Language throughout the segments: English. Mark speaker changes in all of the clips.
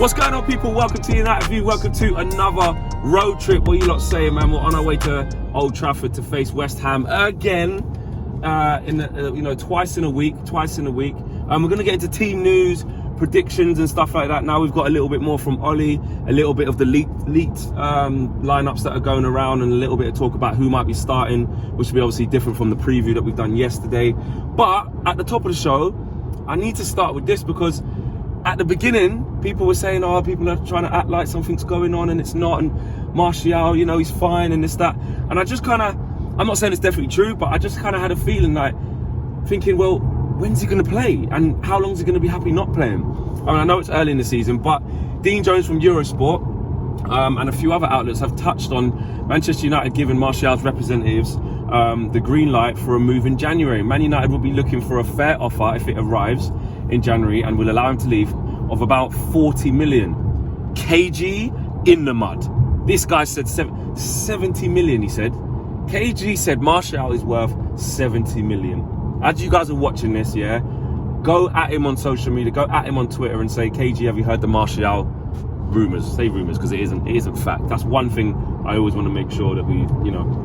Speaker 1: What's going on, people? Welcome to United View. Welcome to another road trip. What are you lot saying, man? We're on our way to Old Trafford to face West Ham again. Twice in a week. We're going to get into team news, predictions and stuff like that. Now we've got a little bit more from Ollie, a little bit of the leaked lineups that are going around, and a little bit of talk about who might be starting, which will be obviously different from the preview that we've done yesterday. But at the top of the show, I need to start with this because at the beginning, people were saying, people are trying to act like something's going on and it's not, and Martial, he's fine and this, that. And I just I'm not saying it's definitely true, but I just kind of had a feeling like, thinking, well, when's he going to play? And how long is he going to be happy not playing? I know it's early in the season, but Dean Jones from Eurosport and a few other outlets have touched on Manchester United giving Martial's representatives the green light for a move in January. Man United will be looking for a fair offer if it arrives in January and will allow him to leave of about 40 million. KG in the mud. This guy said 70 million, he said. KG said Martial is worth 70 million. As you guys are watching this, yeah, go at him on social media, go at him on Twitter and say, KG, have you heard the Martial rumours? Say rumours, because it isn't fact. That's one thing I always want to make sure that we,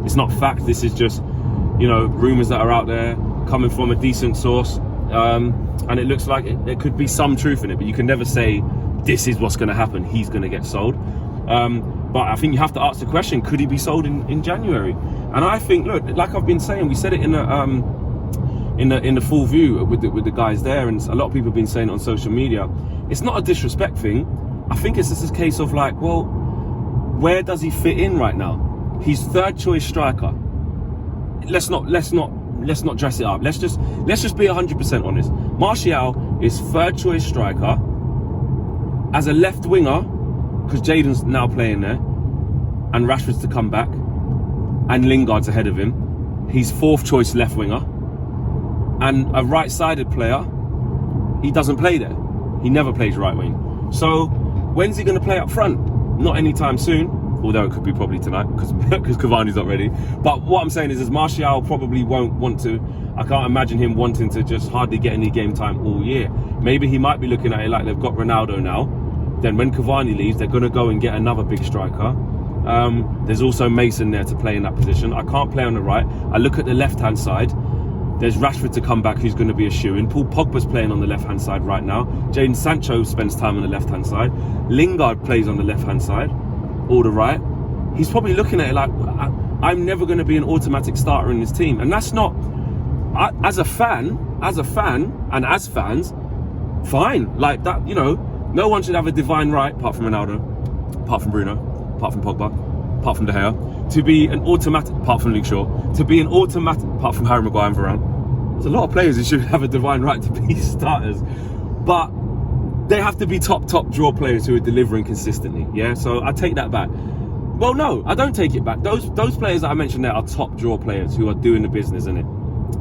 Speaker 1: it's not fact. This is just, rumours that are out there coming from a decent source. And it looks like there could be some truth in it, but you can never say this is what's going to happen. He's going to get sold. But I think you have to ask the question: could he be sold in January? And I think, look, like I've been saying, we said it in the full view with the guys there, and a lot of people have been saying it on social media. It's not a disrespect thing. I think it's just a case of like, well, where does he fit in right now? He's third choice striker. Let's not dress it up. Let's just be 100% honest. Martial is third choice striker as a left winger, because Jadon's now playing there, and Rashford's to come back, and Lingard's ahead of him. He's fourth choice left winger, and a right-sided player. He doesn't play there. He never plays right wing. So when's he going to play up front? Not anytime soon. Although it could be probably tonight because Cavani's not ready. But what I'm saying is Martial probably won't want to. I can't imagine him wanting to just hardly get any game time all year. Maybe he might be looking at it like they've got Ronaldo now. Then when Cavani leaves, they're going to go and get another big striker. There's also Mason there to play in that position. I can't play on the right. I look at the left-hand side. There's Rashford to come back, who's going to be a shoo-in. Paul Pogba's playing on the left-hand side right now. Jadon Sancho spends time on the left-hand side. Lingard plays on the left-hand side. Or the right. He's probably looking at it like, I'm never going to be an automatic starter in this team. And that's not, as a fan and as fans, fine. Like that, no one should have a divine right, apart from Ronaldo, apart from Bruno, apart from Pogba, apart from De Gea, to be an automatic, apart from Luke Shaw, to be an automatic, apart from Harry Maguire and Varane. There's a lot of players who should have a divine right to be starters. But they have to be top draw players who are delivering consistently, yeah? So I take that back. Well, no, I don't take it back. Those players that I mentioned there are top draw players who are doing the business, innit?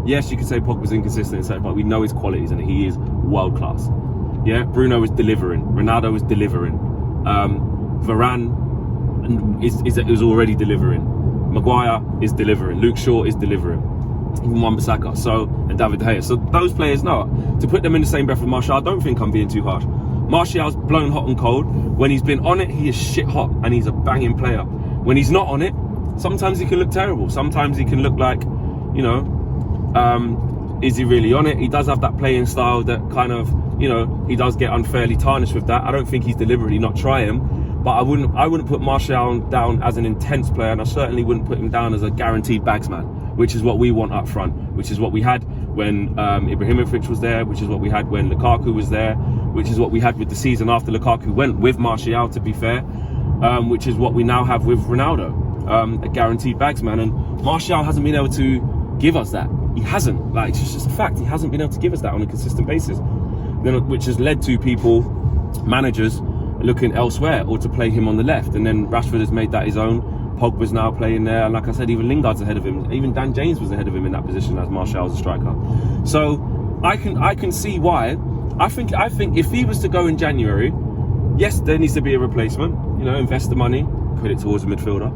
Speaker 1: Yes, you could say Pogba's inconsistent, but we know his qualities, and he is world class. Yeah, Bruno is delivering. Ronaldo is delivering. Varane is already delivering. Maguire is delivering. Luke Shaw is delivering. Even Wan-Bissaka, and David De Gea. So those players, no. To put them in the same breath with Martial, I don't think I'm being too harsh. Martial's blown hot and cold. When he's been on it, he is shit hot, and he's a banging player. When he's not on it, sometimes he can look terrible. Sometimes he can look like, is he really on it? He does have that playing style that kind of, he does get unfairly tarnished with that. I don't think he's deliberately not trying, but I wouldn't put Martial down as an intense player, and I certainly wouldn't put him down as a guaranteed bagsman, which is what we want up front, which is what we had when Ibrahimovic was there, which is what we had when Lukaku was there, which is what we had with the season after Lukaku went with Martial, to be fair, which is what we now have with Ronaldo, a guaranteed bagsman. And Martial hasn't been able to give us that. He hasn't. Like, it's just a fact. He hasn't been able to give us that on a consistent basis, which has led to managers looking elsewhere or to play him on the left. And then Rashford has made that his own. Pogba's now playing there, and like I said, even Lingard's ahead of him. Even Dan James was ahead of him in that position as Martial as a striker. So I can see why. I think if he was to go in January, yes, there needs to be a replacement. Invest the money, put it towards a midfielder.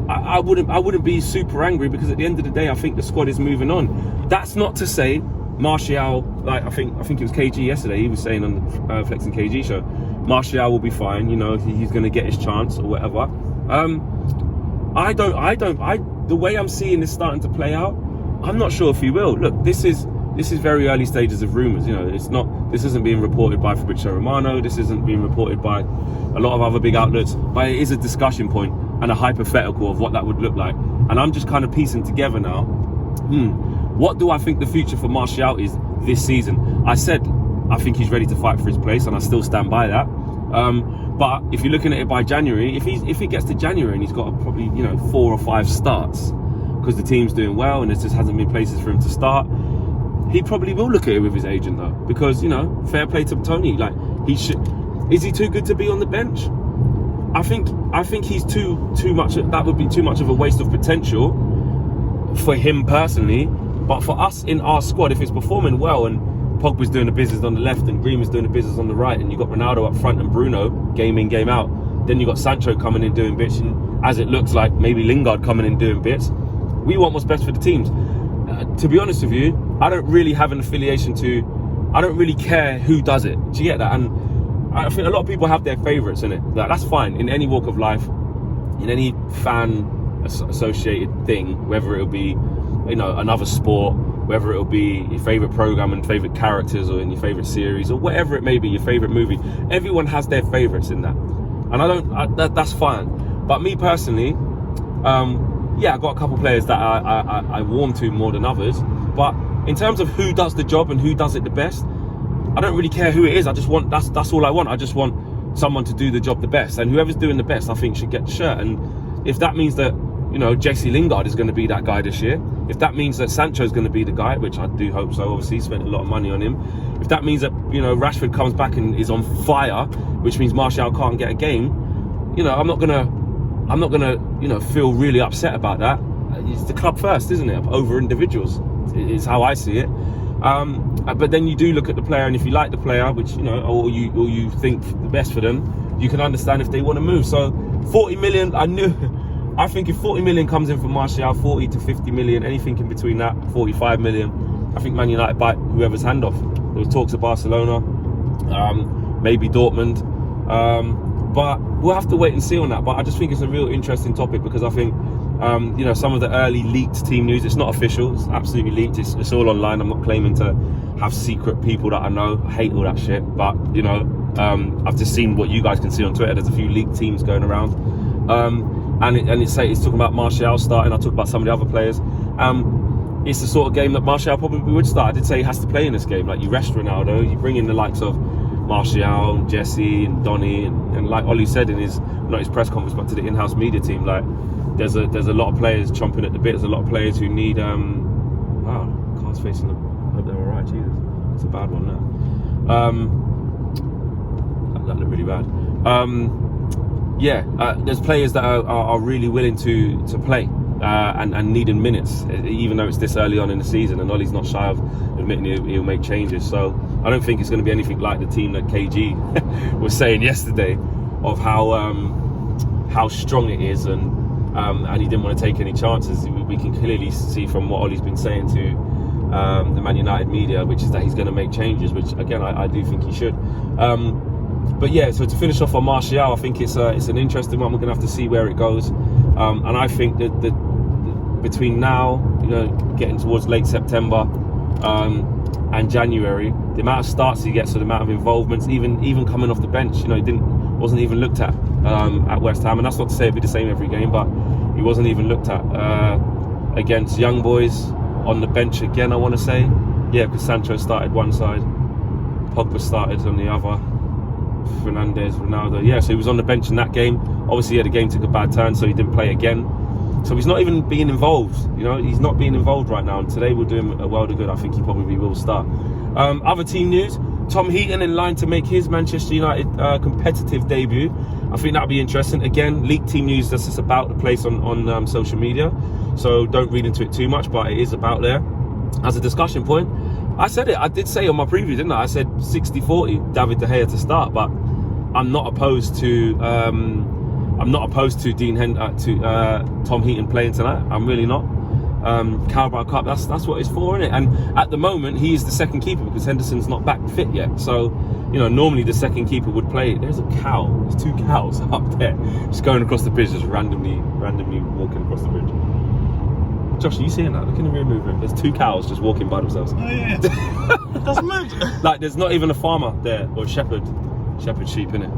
Speaker 1: I wouldn't be super angry, because at the end of the day, I think the squad is moving on. That's not to say Martial, like I think it was KG yesterday, he was saying on the Flexing KG show, Martial will be fine, you know, he's going to get his chance or whatever. The way I'm seeing this starting to play out, I'm not sure if he will. Look, this is very early stages of rumours, you know, this isn't being reported by Fabrizio Romano, this isn't being reported by a lot of other big outlets, but it is a discussion point and a hypothetical of what that would look like. And I'm just kind of piecing together now, what do I think the future for Martial is this season? I said I think he's ready to fight for his place, and I still stand by that. But if you're looking at it by January, if he gets to January and he's got probably, you know, 4 or 5 starts because the team's doing well and there just hasn't been places for him to start, he probably will look at it with his agent though, because, you know, fair play to Tony. Like, is he too good to be on the bench? I think he's too much. That would be too much of a waste of potential for him personally. But for us in our squad, if it's performing well and Pogba's doing the business on the left and Greenwood's doing the business on the right, and you've got Ronaldo up front and Bruno game in, game out, then you've got Sancho coming in doing bits, and as it looks like maybe Lingard coming in doing bits. We want what's best for the teams. To be honest with you, I don't really have an affiliation to, I don't really care who does it. Do you get that? And I think a lot of people have their favourites in it. Like, that's fine in any walk of life, in any fan associated thing, whether it'll be, you know, another sport, whether it'll be your favourite programme and favourite characters, or in your favourite series, or whatever it may be, your favourite movie. Everyone has their favourites in that, and that's fine. But me personally, yeah, I got a couple of players that I warm to more than others. But in terms of who does the job and who does it the best, I don't really care who it is. I just want, that's all I want. I just want someone to do the job the best, and whoever's doing the best, I think, should get the shirt. And if that means that, you know, Jesse Lingard is going to be that guy this year, if that means that Sancho is going to be the guy, which I do hope so, obviously he spent a lot of money on him, if that means that, you know, Rashford comes back and is on fire, which means Martial can't get a game, you know, I'm not gonna, you know, feel really upset about that. It's the club first, isn't it? Over individuals is how I see it. But then you do look at the player, and if you like the player, which, you know, or you think the best for them, you can understand if they want to move. So 40 million, I think if 40 million comes in for Martial, 40 to 50 million, anything in between that, 45 million, I think Man United bite whoever's hand off. There was talks of Barcelona, maybe Dortmund, but we'll have to wait and see on that. But I just think it's a real interesting topic, because I think, you know, some of the early leaked team news, it's not official, it's absolutely leaked, it's all online. I'm not claiming to have secret people that I know. I hate all that shit, but, you know, I've just seen what you guys can see on Twitter. There's a few leaked teams going around, and it's talking about Martial starting. I talk about some of the other players. It's the sort of game that Martial probably would start. I did say he has to play in this game. Like, you rest Ronaldo, you bring in the likes of Martial and Jesse and Donny, and like Ollie said in his, not his press conference, but to the in-house media team, like, there's a lot of players chomping at the bit. There's a lot of players who need car's facing them. I hope they're alright. Jesus, it's a bad one now. That looked really bad. There's players that are really willing to play and needing minutes, even though it's this early on in the season, and Ollie's not shy of admitting he'll make changes. So I don't think it's going to be anything like the team that KG was saying yesterday, of how strong it is, and he didn't want to take any chances. We can clearly see from what Ollie's been saying to the Man United media, which is that he's going to make changes, which again I do think he should. But yeah, so to finish off on Martial, I think it's an interesting one. We're going to have to see where it goes, and I think that between now, you know, getting towards late September and January, the amount of starts he gets, so the amount of involvements, even coming off the bench, you know, he wasn't even looked at West Ham, and that's not to say it'd be the same every game, but he wasn't even looked at against young boys on the bench again, I want to say. Yeah, because Sancho started one side, Pogba started on the other, Fernandes, Ronaldo. Yeah, so he was on the bench in that game. Obviously, yeah, the game took a bad turn, so he didn't play again. So he's not even being involved. You know, he's not being involved right now. And today we'll do him a world of good. I think he probably will start. Other team news: Tom Heaton in line to make his Manchester United competitive debut. I think that'll be interesting. Again, leaked team news that's just about the place on social media, so don't read into it too much. But it is about there as a discussion point. I said it. I did say on my preview, didn't I? I said 60-40 David De Gea to start, but I'm not opposed to Tom Heaton playing tonight. I'm really not. Carabao Cup. That's what it's for, isn't it? And at the moment, he is the second keeper because Henderson's not back fit yet. So, you know, normally the second keeper would play. There's a cow. There's 2 cows up there, just going across the bridge, just randomly walking across the bridge. Josh, are you seeing that? Look in the rear movement. There's 2 cows just walking by themselves.
Speaker 2: Oh yeah. That's mad.
Speaker 1: Like, there's not even a farmer there or a shepherd sheep, innit?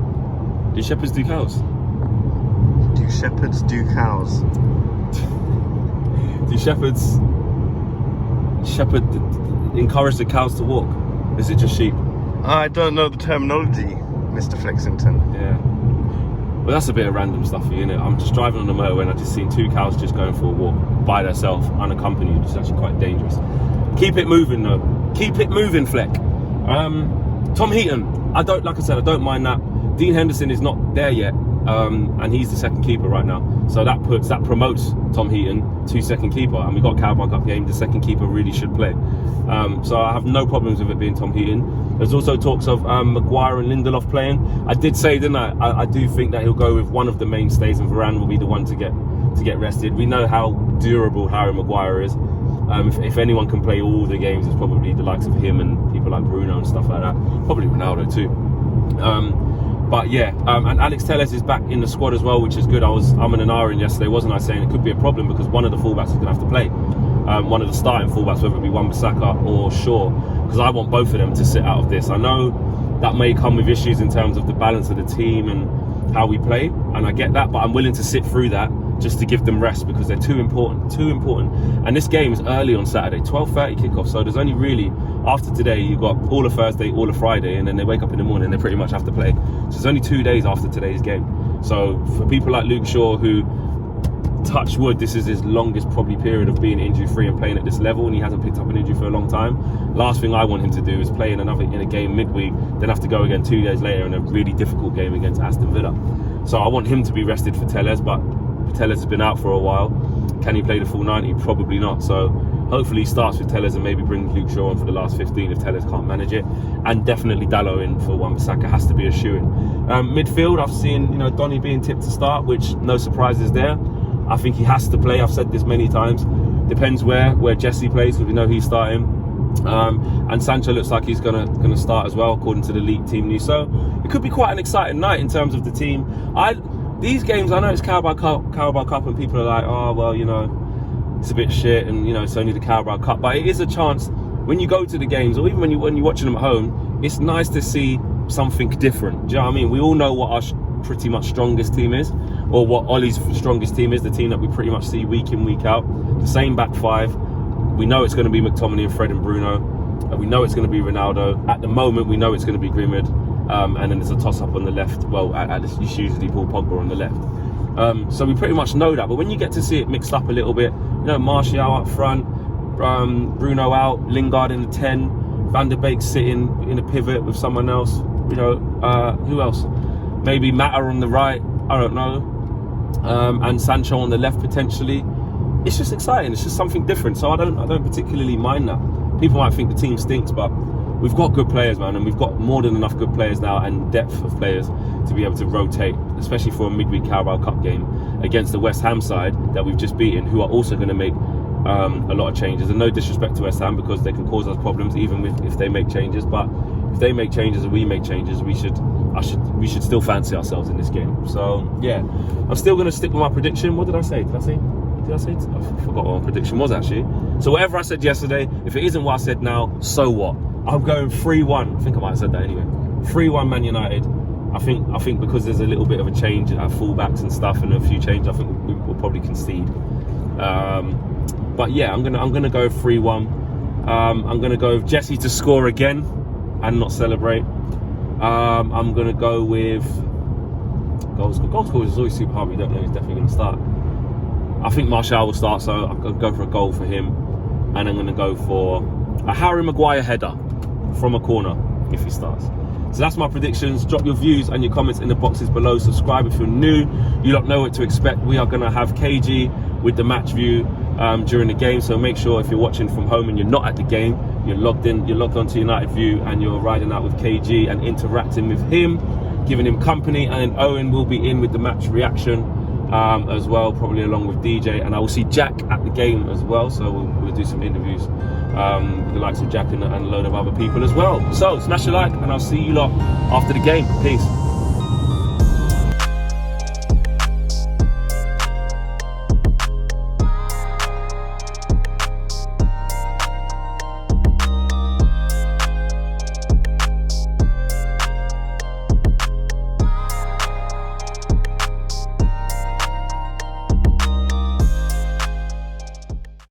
Speaker 1: Do shepherds do cows?
Speaker 2: Do shepherds do cows?
Speaker 1: Do shepherds encourage the cows to walk? Is it just sheep?
Speaker 2: I don't know the terminology, Mr. Flexington.
Speaker 1: Yeah. Well, that's a bit of random stuff for you, innit? I'm just driving on the motorway and I just seen 2 cows just going for a walk by themselves, unaccompanied, which is actually quite dangerous. Keep it moving though. Keep it moving, Fleck. Tom Heaton, I don't mind that. Dean Henderson is not there yet, and he's the second keeper right now. So that promotes Tom Heaton to second keeper, and we got Carabao Cup game. The second keeper really should play. So I have no problems with it being Tom Heaton. There's also talks of Maguire and Lindelof playing. I did say, didn't I? I do think that he'll go with one of the mainstays, and Varane will be the one to get rested. We know how durable Harry Maguire is. If anyone can play all the games, it's probably the likes of him and people like Bruno and stuff like that. Probably Ronaldo too. But yeah, and Alex Telles is back in the squad as well, which is good. I was umming and ahhing yesterday, wasn't I, saying it could be a problem because one of the fullbacks is going to have to play. One of the starting fullbacks, whether it be Wan-Bissaka or Shaw, because I want both of them to sit out of this. I know that may come with issues in terms of the balance of the team and how we play, and I get that, but I'm willing to sit through that just to give them rest because they're too important. And this game is early on Saturday, 12:30 kickoff, so there's only really, after today, you've got all of Thursday, all of Friday, and then they wake up in the morning and they pretty much have to play. So it's only 2 days after today's game. So for people like Luke Shaw, who, touch wood, this is his longest probably period of being injury free and playing at this level, and he hasn't picked up an injury for a long time. Last thing I want him to do is play in a game midweek, then have to go again 2 days later in a really difficult game against Aston Villa. So I want him to be rested for Telles, but Telles has been out for a while. Can he play the full 90? Probably not. So hopefully he starts with Telles and maybe brings Luke Shaw on for the last 15 if Telles can't manage it. And definitely Dalot in for Wan-Bissaka has to be a shoo-in. Midfield, I've seen Donny being tipped to start, which no surprises there. I think he has to play. I've said this many times. Depends where Jesse plays, because we know he's starting. And Sancho looks like he's gonna start as well, according to the league team news. So it could be quite an exciting night in terms of the team. These games, I know it's Carabao Cup, and people are like, oh well, it's a bit shit, and it's only the Carabao Cup. But it is a chance when you go to the games, or even when you're watching them at home. It's nice to see something different. Do you know what I mean? We all know what our pretty much strongest team is, or what Ollie's strongest team is, the team that we pretty much see week in, week out. The same back five. We know it's going to be McTominay and Fred and Bruno. We know it's going to be Ronaldo. At the moment, we know it's going to be Greenwood. And then there's a toss-up on the left. Well, it's usually Paul Pogba on the left. So we pretty much know that. But when you get to see it mixed up a little bit, Martial up front, Bruno out, Lingard in the 10, Van der Beek sitting in a pivot with someone else. Who else? Maybe Mata on the right. I don't know. And Sancho on the left potentially. It's just exciting. It's just something different. So I don't particularly mind that. People might think the team stinks, but we've got good players, man, and we've got more than enough good players now and depth of players to be able to rotate, especially for a midweek Carabao Cup game against the West Ham side that we've just beaten, who are also going to make a lot of changes. And no disrespect to West Ham, because they can cause us problems even if they make changes. But if they make changes and we make changes, we should still fancy ourselves in this game. So yeah, I'm still going to stick with my prediction. What did I say? Did I say? I forgot what my prediction was actually. So whatever I said yesterday, if it isn't what I said now, so what? I'm going 3-1. I think I might have said that anyway. 3-1 Man United. I think because there's a little bit of a change at fullbacks and stuff, and a few changes, I think we'll probably concede. But yeah, I'm gonna go 3-1. I'm gonna go with Jesse to score again and not celebrate. I'm gonna go with goal scorers is always super hard. We don't know who's definitely gonna start. I think Martial will start, so I'm gonna go for a goal for him, and I'm gonna go for a Harry Maguire header from a corner if he starts. So that's my predictions. Drop your views and your comments in the boxes below. Subscribe if you're new. You don't know what to expect. We are going to have KG with the match view during the game. So make sure if you're watching from home and you're not at the game, you're logged onto United View, and you're riding out with KG and interacting with him, giving him company. And then Owen will be in with the match reaction. as well, probably along with DJ, and I will see Jack at the game as well, so we'll do some interviews with the likes of Jack and a load of other people as well. So smash a like, and I'll see you lot after the game. Peace.